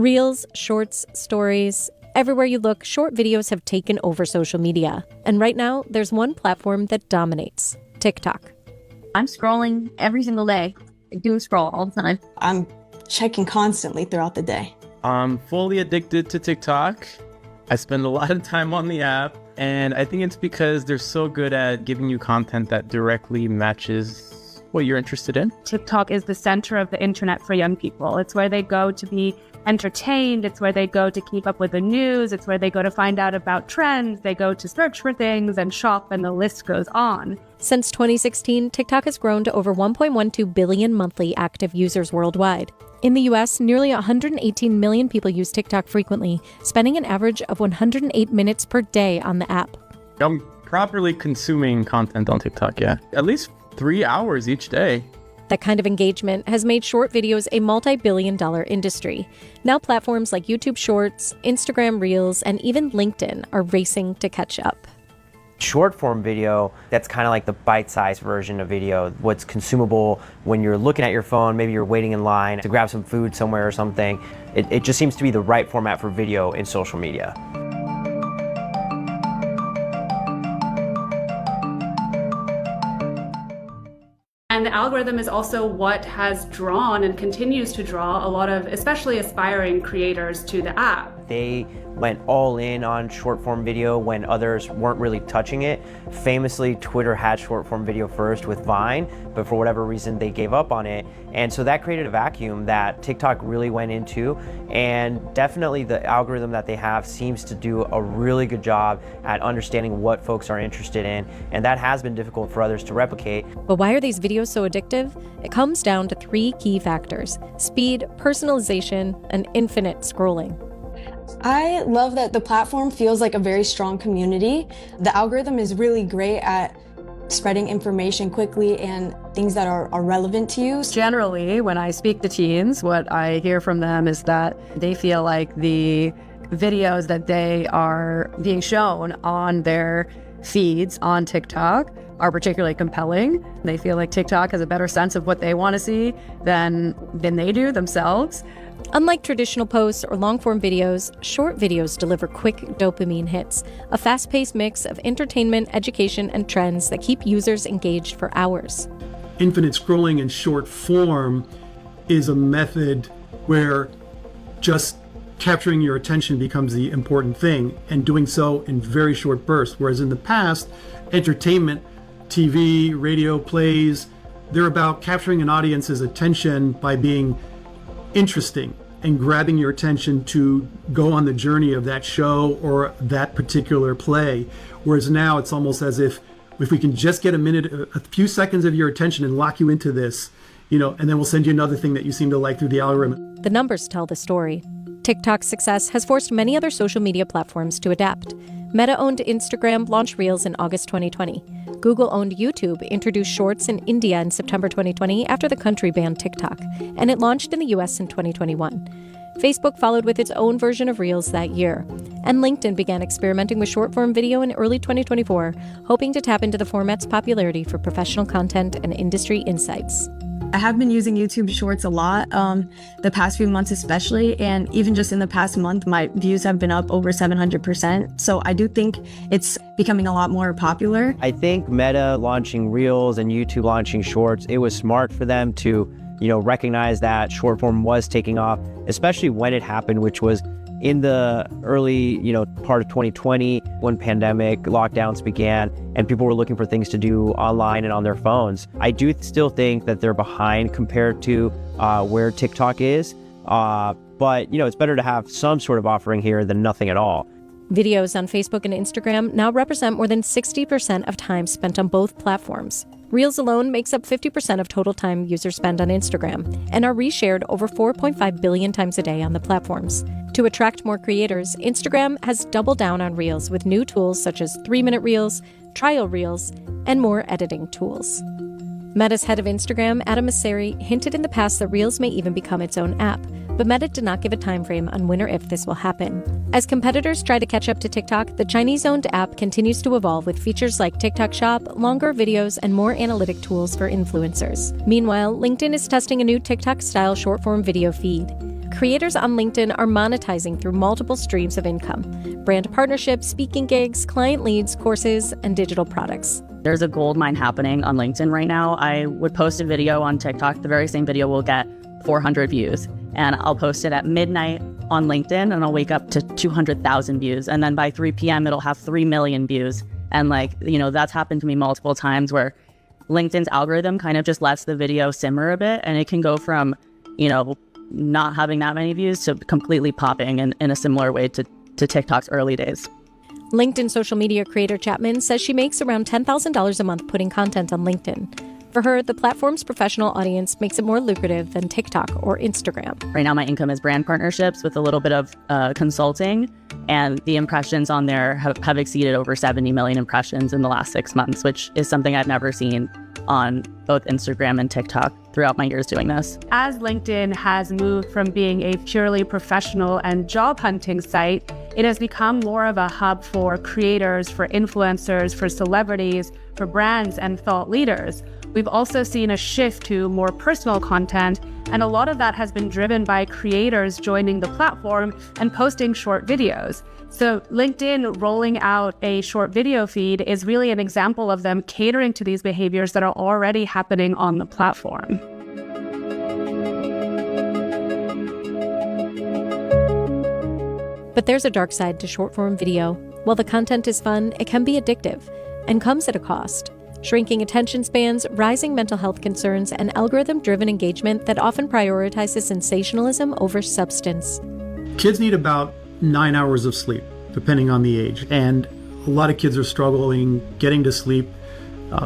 Reels, Shorts, Stories, everywhere you look, short videos have taken over social media. And right now, there's one platform that dominates: TikTok. I'm scrolling every single day. I do scroll all the time. I'm checking constantly throughout the day. I'm fully addicted to TikTok. I spend a lot of time on the app, and I think it's because they're so good at giving you content that directly matches what you're interested in. TikTok is the center of the internet for young people. It's where they go to be entertained. It's where they go to keep up with the news. It's where they go to find out about trends. They go to search for things and shop, and the list goes on. Since 2016, TikTok has grown to over 1.12 billion monthly active users worldwide. In the US, nearly 118 million people use TikTok frequently, spending an average of 108 minutes per day on the app. I'm properly consuming content on TikTok, yeah. At least 3 hours each day. That kind of engagement has made short videos a multi-billion-dollar industry. Now platforms like YouTube Shorts, Instagram Reels, and even LinkedIn are racing to catch up. Short form video, that's kind of like the bite-sized version of video, what's consumable when you're looking at your phone, maybe you're waiting in line to grab some food somewhere or something. It just seems to be the right format for video in social media. And the algorithm is also what has drawn and continues to draw a lot of especially aspiring creators to the app. They went all in on short form video when others weren't really touching it. Famously, Twitter had short form video first with Vine, but for whatever reason they gave up on it. And so that created a vacuum that TikTok really went into, and definitely the algorithm that they have seems to do a really good job at understanding what folks are interested in, and that has been difficult for others to replicate. But why are these videos so addictive? It comes down to three key factors: speed, personalization, and infinite scrolling. I love that the platform feels like a very strong community. The algorithm is really great at spreading information quickly and things that are relevant to you. Generally, when I speak to teens, what I hear from them is that they feel like the videos that they are being shown on their feeds on TikTok are particularly compelling. They feel like TikTok has a better sense of what they want to see than they do themselves. Unlike traditional posts or long-form videos, short videos deliver quick dopamine hits, a fast-paced mix of entertainment, education, and trends that keep users engaged for hours. Infinite scrolling in short form is a method where just capturing your attention becomes the important thing, and doing so in very short bursts. Whereas in the past, entertainment, TV, radio plays, they're about capturing an audience's attention by being interesting and grabbing your attention to go on the journey of that show or that particular play. Whereas now it's almost as if we can just get a few seconds of your attention and lock you into this, and then we'll send you another thing that you seem to like through the algorithm. The numbers tell the story. TikTok's success has forced many other social media platforms to adapt. Meta-owned Instagram launched Reels in August 2020. Google-owned YouTube introduced Shorts in India in September 2020 after the country banned TikTok, and it launched in the US in 2021. Facebook followed with its own version of Reels that year, and LinkedIn began experimenting with short-form video in early 2024, hoping to tap into the format's popularity for professional content and industry insights. I have been using YouTube Shorts a lot, the past few months especially, and even just in the past month, my views have been up over 700%. So I do think it's becoming a lot more popular. I think Meta launching Reels and YouTube launching Shorts, it was smart for them to, recognize that short form was taking off, especially when it happened, which was in the early, part of 2020 when pandemic lockdowns began and people were looking for things to do online and on their phones. I do still think that they're behind compared to where TikTok is, but it's better to have some sort of offering here than nothing at all. Videos on Facebook and Instagram now represent more than 60% of time spent on both platforms. Reels alone makes up 50% of total time users spend on Instagram and are reshared over 4.5 billion times a day on the platforms. To attract more creators, Instagram has doubled down on Reels with new tools such as 3-minute Reels, trial Reels, and more editing tools. Meta's head of Instagram, Adam Mosseri, hinted in the past that Reels may even become its own app, but Meta did not give a time frame on when or if this will happen. As competitors try to catch up to TikTok, the Chinese-owned app continues to evolve with features like TikTok Shop, longer videos, and more analytic tools for influencers. Meanwhile, LinkedIn is testing a new TikTok-style short-form video feed. creators on LinkedIn are monetizing through multiple streams of income: brand partnerships, speaking gigs, client leads, courses, and digital products. There's a gold mine happening on LinkedIn right now. I would post a video on TikTok. The very same video will get 400 views. And I'll post it at midnight on LinkedIn, and I'll wake up to 200,000 views. And then by 3 p.m., it'll have 3 million views. And that's happened to me multiple times where LinkedIn's algorithm kind of just lets the video simmer a bit, and it can go from, not having that many views to completely popping in a similar way to TikTok's early days. LinkedIn social media creator Chapman says she makes around $10,000 a month putting content on LinkedIn. For her, the platform's professional audience makes it more lucrative than TikTok or Instagram. Right now, my income is brand partnerships with a little bit of consulting, and the impressions on there have exceeded over 70 million impressions in the last 6 months, which is something I've never seen on both Instagram and TikTok throughout my years doing this. As LinkedIn has moved from being a purely professional and job hunting site, it has become more of a hub for creators, for influencers, for celebrities, for brands and thought leaders. We've also seen a shift to more personal content, and a lot of that has been driven by creators joining the platform and posting short videos. So LinkedIn rolling out a short video feed is really an example of them catering to these behaviors that are already happening on the platform. But there's a dark side to short-form video. While the content is fun, it can be addictive and comes at a cost. Shrinking attention spans, rising mental health concerns, and algorithm-driven engagement that often prioritizes sensationalism over substance. Kids need about 9 hours of sleep, depending on the age. And a lot of kids are struggling getting to sleep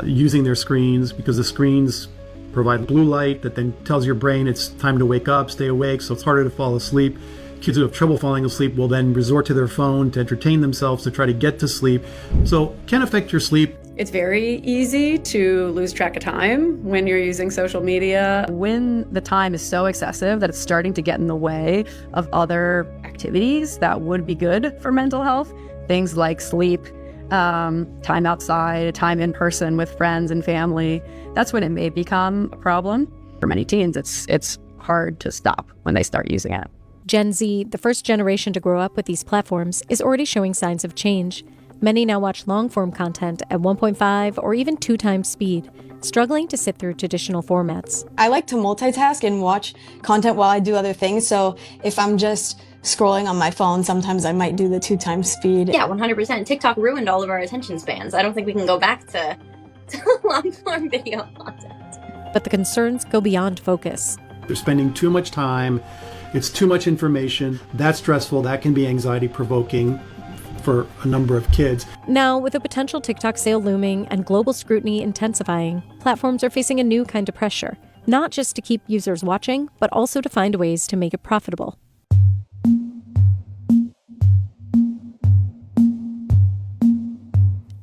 using their screens because the screens provide blue light that then tells your brain it's time to wake up, stay awake, so it's harder to fall asleep. Kids who have trouble falling asleep will then resort to their phone to entertain themselves to try to get to sleep. So it can affect your sleep. It's very easy to lose track of time when you're using social media. When the time is so excessive that it's starting to get in the way of other activities that would be good for mental health, things like sleep, time outside, time in person with friends and family, that's when it may become a problem. For many teens, it's hard to stop when they start using it. Gen Z, the first generation to grow up with these platforms, is already showing signs of change. Many now watch long-form content at 1.5 or even 2 times speed, struggling to sit through traditional formats. I like to multitask and watch content while I do other things. So if I'm just scrolling on my phone, sometimes I might do the 2 times speed. Yeah, 100%. TikTok ruined all of our attention spans. I don't think we can go back to long-form video content. But the concerns go beyond focus. They're spending too much time. It's too much information. That's stressful. That can be anxiety-provoking for a number of kids. Now, with a potential TikTok sale looming and global scrutiny intensifying, platforms are facing a new kind of pressure, not just to keep users watching, but also to find ways to make it profitable.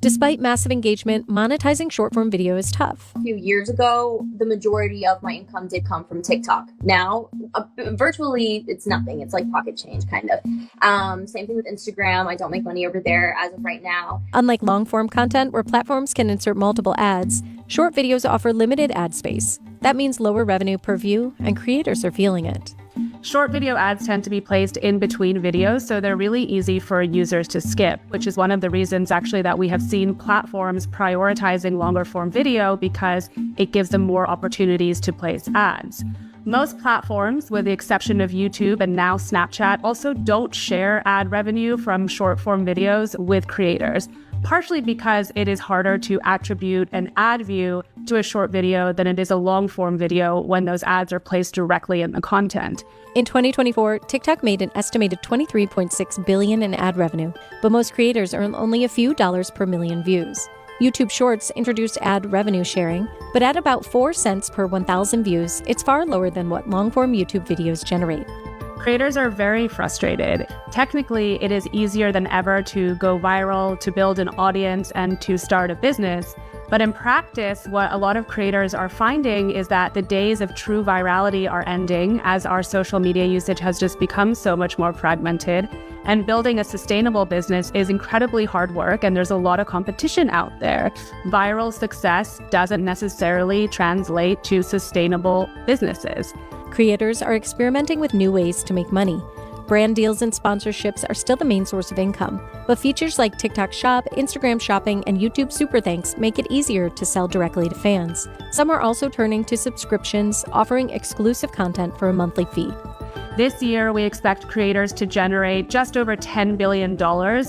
Despite massive engagement, monetizing short-form video is tough. A few years ago, the majority of my income did come from TikTok. Now, virtually, it's nothing. It's like pocket change, kind of. Same thing with Instagram. I don't make money over there as of right now. Unlike long-form content, where platforms can insert multiple ads, short videos offer limited ad space. That means lower revenue per view, and creators are feeling it. Short video ads tend to be placed in between videos, so they're really easy for users to skip, which is one of the reasons actually that we have seen platforms prioritizing longer form video because it gives them more opportunities to place ads. Most platforms, with the exception of YouTube and now Snapchat, also don't share ad revenue from short form videos with creators, partially because it is harder to attribute an ad view to a short video than it is a long form video when those ads are placed directly in the content. In 2024, TikTok made an estimated $23.6 billion in ad revenue, but most creators earn only a few dollars per million views. YouTube Shorts introduced ad revenue sharing, but at about 4 cents per 1,000 views, it's far lower than what long-form YouTube videos generate. Creators are very frustrated. Technically, it is easier than ever to go viral, to build an audience, and to start a business. But in practice, what a lot of creators are finding is that the days of true virality are ending as our social media usage has just become so much more fragmented. And building a sustainable business is incredibly hard work, and there's a lot of competition out there. Viral success doesn't necessarily translate to sustainable businesses. Creators are experimenting with new ways to make money. Brand deals and sponsorships are still the main source of income, but features like TikTok Shop, Instagram Shopping, and YouTube Super Thanks make it easier to sell directly to fans. Some are also turning to subscriptions, offering exclusive content for a monthly fee. This year, we expect creators to generate just over $10 billion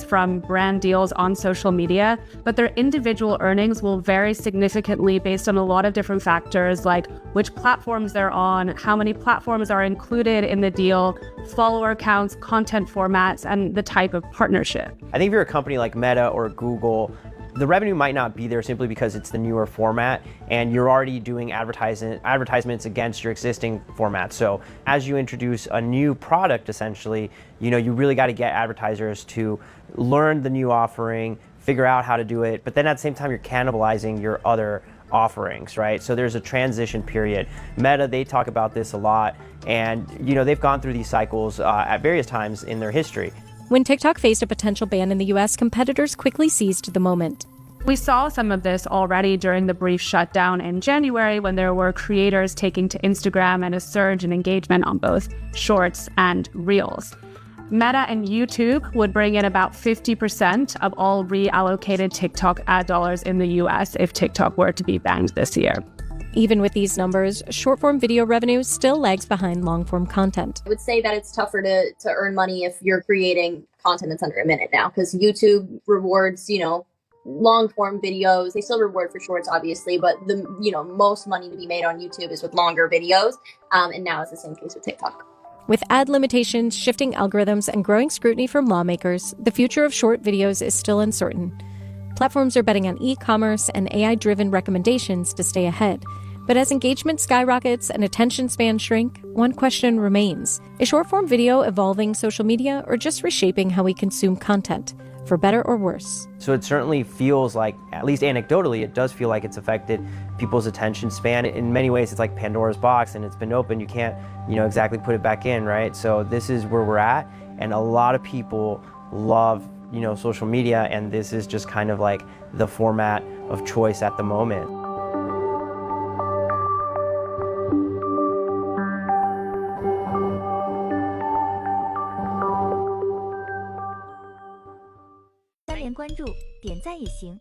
from brand deals on social media, but their individual earnings will vary significantly based on a lot of different factors like which platforms they're on, how many platforms are included in the deal, follower counts, content formats, and the type of partnership. I think if you're a company like Meta or Google, the revenue might not be there simply because it's the newer format and you're already doing advertisements against your existing format. So as you introduce a new product, essentially, you really got to get advertisers to learn the new offering, figure out how to do it, but then at the same time, you're cannibalizing your other offerings, right? So there's a transition period. Meta, they talk about this a lot, and they've gone through these cycles at various times in their history. When TikTok faced a potential ban in the US, competitors quickly seized the moment. We saw some of this already during the brief shutdown in January when there were creators taking to Instagram and a surge in engagement on both Shorts and Reels. Meta and YouTube would bring in about 50% of all reallocated TikTok ad dollars in the US if TikTok were to be banned this year. Even with these numbers, short-form video revenue still lags behind long-form content. I would say that it's tougher to earn money if you're creating content that's under a minute now, because YouTube rewards, long form videos. They still reward for shorts, obviously, but the most money to be made on YouTube is with longer videos. And now it's the same case with TikTok. With ad limitations, shifting algorithms, and growing scrutiny from lawmakers, the future of short videos is still uncertain. Platforms are betting on e-commerce and AI-driven recommendations to stay ahead. But as engagement skyrockets and attention spans shrink, one question remains. Is short-form video evolving social media or just reshaping how we consume content, for better or worse? So it certainly feels like, at least anecdotally, it does feel like it's affected people's attention span. In many ways, it's like Pandora's box and it's been opened. You can't, exactly put it back in, right? So this is where we're at. And a lot of people love, social media. And this is just kind of like the format of choice at the moment.关注，点赞也行。